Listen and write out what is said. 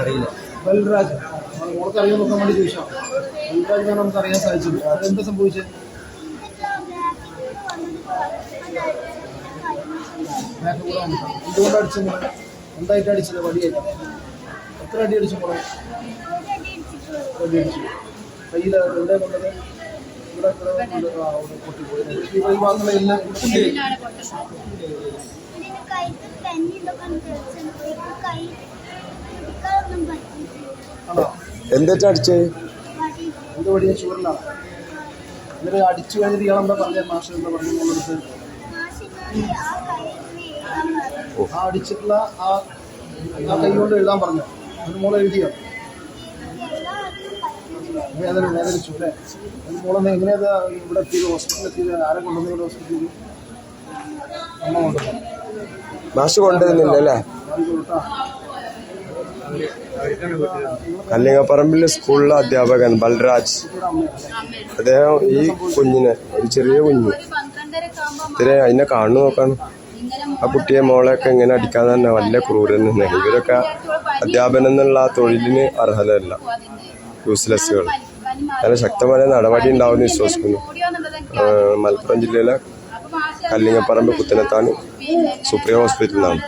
അറിയില്ല. ബൽരാജ് മോൾക്ക് അറിയാൻ നോക്കാൻ വേണ്ടി ചോദിച്ചാൽ ബൽരാജ് നമുക്ക് അറിയാൻ സാധിച്ചത്. അതെന്താ സംഭവിച്ചത്? എന്തുകൊണ്ട് അടിച്ചു മോളെ? എന്തായിട്ട് അടിച്ചത്? വടിയായിട്ട്? എത്ര അടി അടിച്ചു മോളെ? അടി അടിച്ചു. കയ്യിൽ എവിടെ കൊണ്ടത്? ഇവിടെ പൊട്ടിപ്പോയി. ഈ ഭാഗങ്ങളെ എല്ലാം എന്താ അടിച്ചത്? എന്ത് വടിയാ? ചുവരിലാണ്. എന്നിട്ട് അടിച്ചു കഴിഞ്ഞിട്ട് ഇയാളെന്താ പറഞ്ഞ? മാഷ് എന്താ പറഞ്ഞു മോളെടുത്ത്? ആ അടിച്ചിട്ടുള്ള ആ കൈ കൊണ്ട് എഴുതാൻ പറഞ്ഞു. അതിന് മോളെ എഴുതിയോ? വേദനിച്ചു അല്ലേ? അത് മോളെ എങ്ങനെയാ ഇവിടെ എത്തിയത്? ഹോസ്പിറ്റലിൽ എത്തിയത്? ആരെ കൊണ്ടുവന്നു ഇവിടെ ഹോസ്പിറ്റലിൽ? അമ്മ കൊണ്ടുവന്നു. മാഷ് കൊണ്ടുവരുന്നില്ല അല്ലേ? കല്ലിങ്ങപ്പറമ്പിലെ സ്കൂളിലെ അധ്യാപകൻ ബൽരാജ്. അദ്ദേഹം ഈ കുഞ്ഞിനെ, ഒരു ചെറിയ കുഞ്ഞ് ഇത്തിരി അതിനെ കാണു നോക്കാണ്. ആ കുട്ടിയെ മോളെയൊക്കെ ഇങ്ങനെ അടിക്കാൻ തന്നെ വലിയ ക്രൂരൻ തന്നെയാണ്. ഇവരൊക്കെ അധ്യാപനം എന്നുള്ള ആ തൊഴിലിന് അർഹതയല്ല, യൂസ്ലെസ്സുകൾ. നല്ല ശക്തമായ നടപടി ഉണ്ടാവുമെന്ന് വിശ്വസിക്കുന്നു. മലപ്പുറം ജില്ലയിലെ കല്ലിങ്ങപ്പറമ്പ് പുത്തനത്താണ് സുപ്രീം ഹോസ്പിറ്റലിലാണ്.